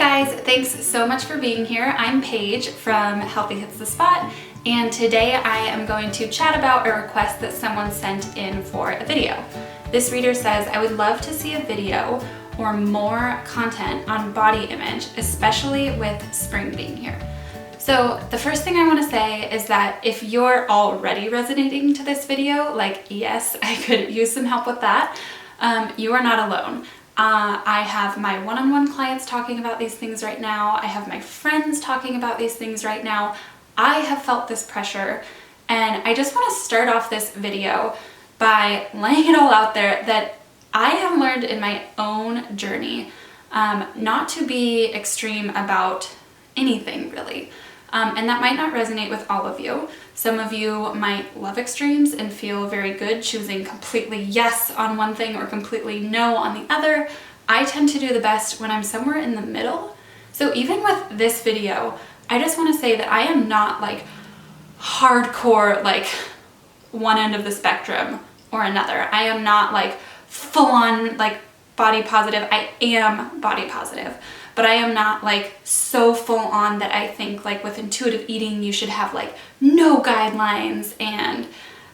guys, thanks so much for being here. I'm Paige from Healthy Hits the Spot, and today I am going to chat about a request that someone sent in for a video. This reader says, I would love to see a video or more content on body image, especially with spring being here. So the first thing I want to say is that if you're already resonating to this video, like yes, I could use some help with that, you are not alone. I have my one-on-one clients talking about these things right now. I have my friends talking about these things right now. I have felt this pressure, and I just want to start off this video by laying it all out there that I have learned in my own journey not to be extreme about anything really. And that might not resonate with all of you. Some of you might love extremes and feel very good choosing completely yes on one thing or completely no on the other. I tend to do the best when I'm somewhere in the middle. So even with this video, I just want to say that I am not like hardcore, like one end of the spectrum or another. I am not like full on like body positive. I am body positive. But I am not like so full on that I think like with intuitive eating you should have like no guidelines, and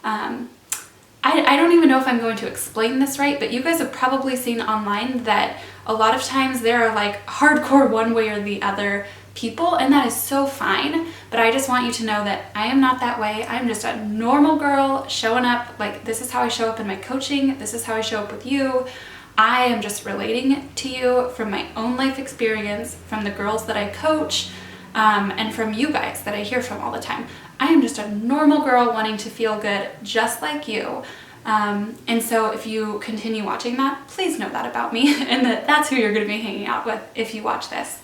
I don't even know if I'm going to explain this right, but you guys have probably seen online that a lot of times there are like hardcore one way or the other people, and that is so fine. But I just want you to know that I am not that way. I'm just a normal girl showing up. Like, this is how I show up in my coaching. This is how I show up with you. I am just relating to you from my own life experience, from the girls that I coach, and from you guys that I hear from all the time. I am just a normal girl wanting to feel good just like you. And so if you continue watching that, please know that about me and that that's who you're going to be hanging out with if you watch this.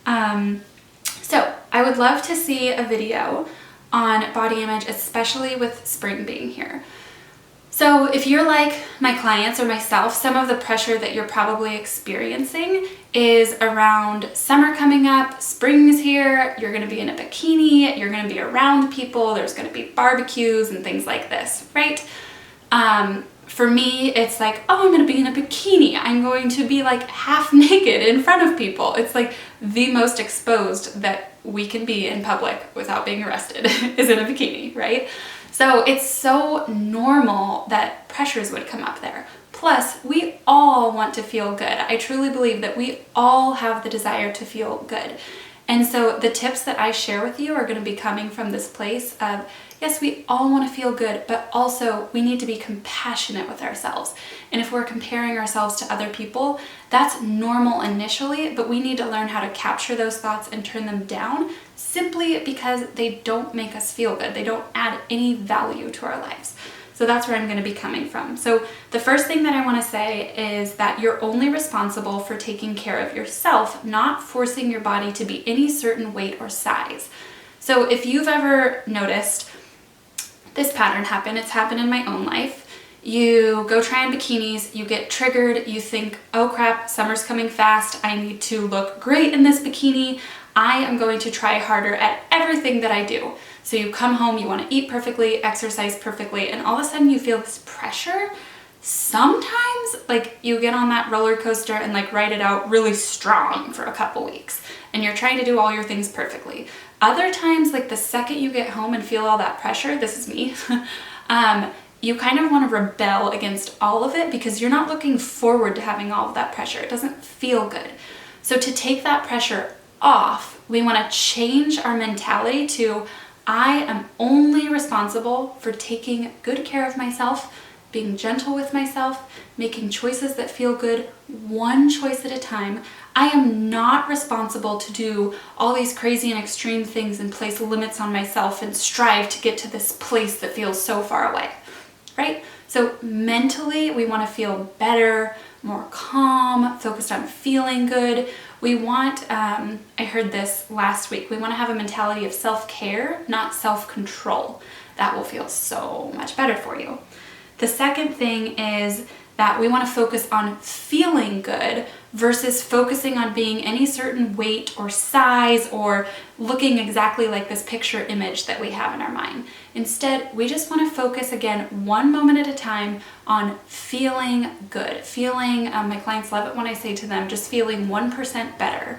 So I would love to see a video on body image, especially with spring being here. So if you're like my clients or myself, some of the pressure that you're probably experiencing is around summer coming up, spring is here, you're going to be in a bikini, you're going to be around people, there's going to be barbecues and things like this, right? For me, it's like, oh, I'm going to be in a bikini. I'm going to be like half naked in front of people. It's like the most exposed that we can be in public without being arrested is in a bikini, right? So it's so normal that pressures would come up there. Plus, we all want to feel good. I truly believe that we all have the desire to feel good. And so the tips that I share with you are going to be coming from this place of, yes, we all want to feel good, but also we need to be compassionate with ourselves. And if we're comparing ourselves to other people, that's normal initially, but we need to learn how to capture those thoughts and turn them down simply because they don't make us feel good. They don't add any value to our lives. So that's where I'm going to be coming from. So the first thing that I want to say is that you're only responsible for taking care of yourself, not forcing your body to be any certain weight or size. So if you've ever noticed this pattern happen, it's happened in my own life. You go try on bikinis, you get triggered, you think, oh crap, summer's coming fast, I need to look great in this bikini. I am going to try harder at everything that I do. So you come home, you want to eat perfectly, exercise perfectly, and all of a sudden you feel this pressure. Sometimes like you get on that roller coaster and like ride it out really strong for a couple weeks and you're trying to do all your things perfectly. Other times, like the second you get home and feel all that pressure, this is me, you kind of want to rebel against all of it because you're not looking forward to having all of that pressure. It doesn't feel good. So to take that pressure off, we want to change our mentality to, I am only responsible for taking good care of myself, being gentle with myself, making choices that feel good, one choice at a time. I am not responsible to do all these crazy and extreme things and place limits on myself and strive to get to this place that feels so far away, right? So mentally, we want to feel better, more calm, focused on feeling good. We want, I heard this last week, we want to have a mentality of self-care, not self-control. That will feel so much better for you. The second thing is that we want to focus on feeling good versus focusing on being any certain weight or size or looking exactly like this picture image that we have in our mind. Instead, we just want to focus again, one moment at a time, on feeling good. Feeling, my clients love it when I say to them, just feeling 1% better.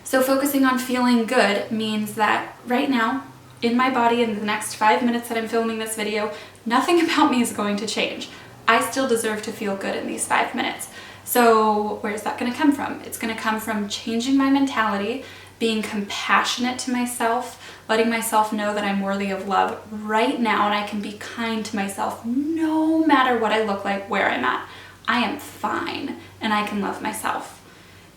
So focusing on feeling good means that right now, in my body, in the next 5 minutes that I'm filming this video, nothing about me is going to change. I still deserve to feel good in these 5 minutes. So where's that going to come from? It's going to come from changing my mentality, being compassionate to myself, letting myself know that I'm worthy of love right now, and I can be kind to myself no matter what I look like, where I'm at. I am fine, and I can love myself.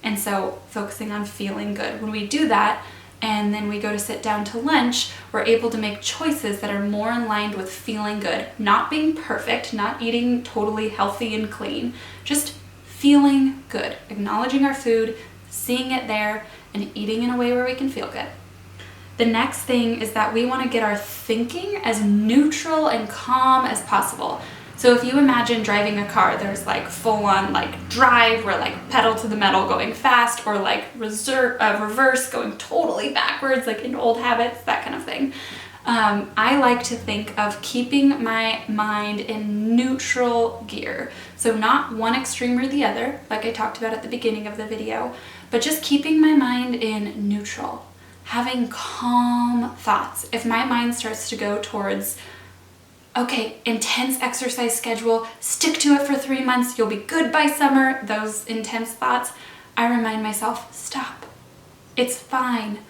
And so focusing on feeling good. When we do that, and then we go to sit down to lunch, we're able to make choices that are more in line with feeling good, not being perfect, not eating totally healthy and clean, just feeling good, acknowledging our food, seeing it there, and eating in a way where we can feel good. The next thing is that we want to get our thinking as neutral and calm as possible. So if you imagine driving a car, there's like full on like drive, where like pedal to the metal going fast, or like reverse going totally backwards, like in old habits, that kind of thing. I like to think of keeping my mind in neutral gear. So not one extreme or the other, like I talked about at the beginning of the video, but just keeping my mind in neutral, having calm thoughts. If my mind starts to go towards, okay, intense exercise schedule, stick to it for 3 months, you'll be good by summer, those intense thoughts, I remind myself, stop. It's fine.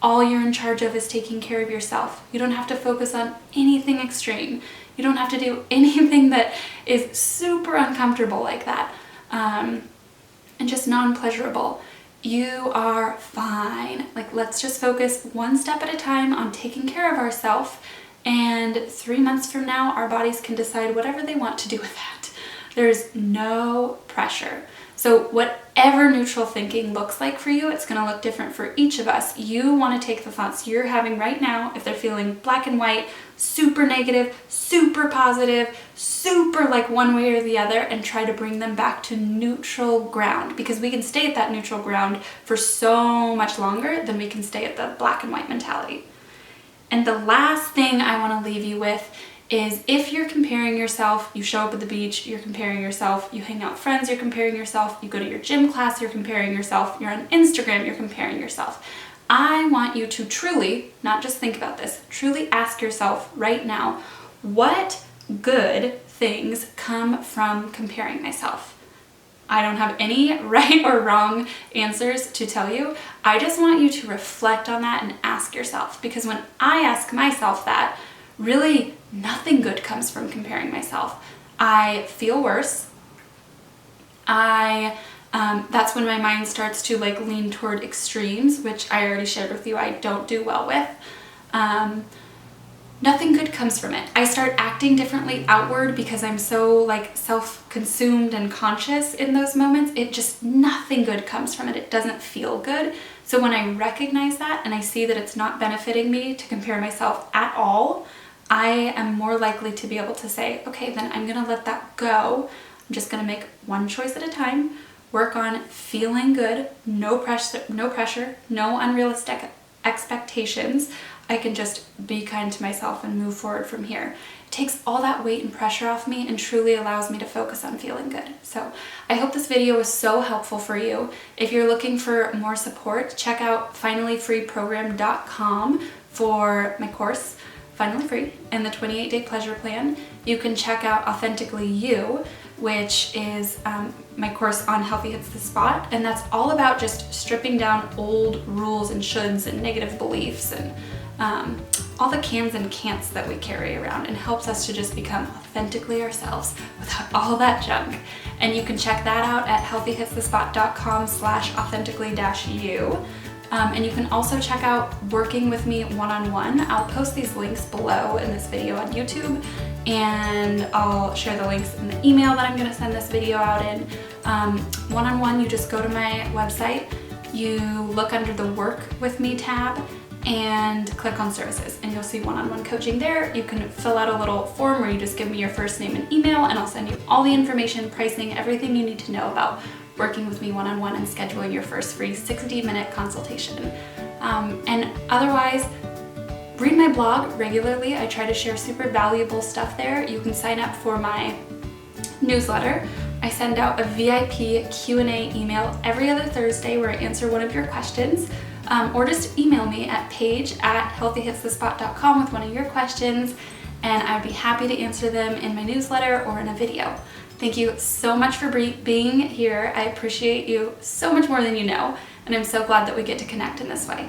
All you're in charge of is taking care of yourself. You don't have to focus on anything extreme. You don't have to do anything that is super uncomfortable like that, and just non-pleasurable. You are fine. Like, let's just focus one step at a time on taking care of ourselves. And 3 months from now, our bodies can decide whatever they want to do with that. There's no pressure. So whatever neutral thinking looks like for you, it's going to look different for each of us. You want to take the thoughts you're having right now, if they're feeling black and white, super negative, super positive, super like one way or the other, and try to bring them back to neutral ground, because we can stay at that neutral ground for so much longer than we can stay at the black and white mentality. And the last thing I want to leave you with is, if you're comparing yourself, you show up at the beach, you're comparing yourself, you hang out with friends, you're comparing yourself, you go to your gym class, you're comparing yourself, you're on Instagram, you're comparing yourself. I want you to truly, not just think about this, truly ask yourself right now, what good things come from comparing myself? I don't have any right or wrong answers to tell you. I just want you to reflect on that and ask yourself, because when I ask myself that, really nothing good comes from comparing myself. I feel worse. That's when my mind starts to like lean toward extremes, which I already shared with you I don't do well with. Nothing good comes from it. I start acting differently outward because I'm so like self-consumed and conscious in those moments. It just, nothing good comes from it. It doesn't feel good. So when I recognize that and I see that it's not benefiting me to compare myself at all, I am more likely to be able to say, okay, then I'm gonna let that go. I'm just gonna make one choice at a time, work on feeling good, no pressure, no unrealistic expectations. I can just be kind to myself and move forward from here. It takes all that weight and pressure off me and truly allows me to focus on feeling good. So I hope this video was so helpful for you. If you're looking for more support, check out finallyfreeprogram.com for my course, Finally Free, and the 28-day pleasure plan. You can check out Authentically You, which is my course on Healthy Hits the Spot, and that's all about just stripping down old rules and shoulds and negative beliefs and all the cans and can'ts that we carry around, and helps us to just become authentically ourselves without all that junk. And you can check that out at healthyhitsthespot.com/authentically-you. And you can also check out working with me one-on-one. I'll post these links below in this video on YouTube, and I'll share the links in the email that I'm going to send this video out in. One-on-one, you just go to my website, you look under the Work With Me tab, and click on services, and you'll see one-on-one coaching there. You can fill out a little form where you just give me your first name and email, and I'll send you all the information, pricing, everything you need to know about working with me one-on-one and scheduling your first free 60-minute consultation. And otherwise, read my blog regularly. I try to share super valuable stuff there. You can sign up for my newsletter. I send out a VIP Q&A email every other Thursday where I answer one of your questions, or just email me at paige@healthyhitsthespot.com with one of your questions, and I'd be happy to answer them in my newsletter or in a video. Thank you so much for being here. I appreciate you so much more than you know, and I'm so glad that we get to connect in this way.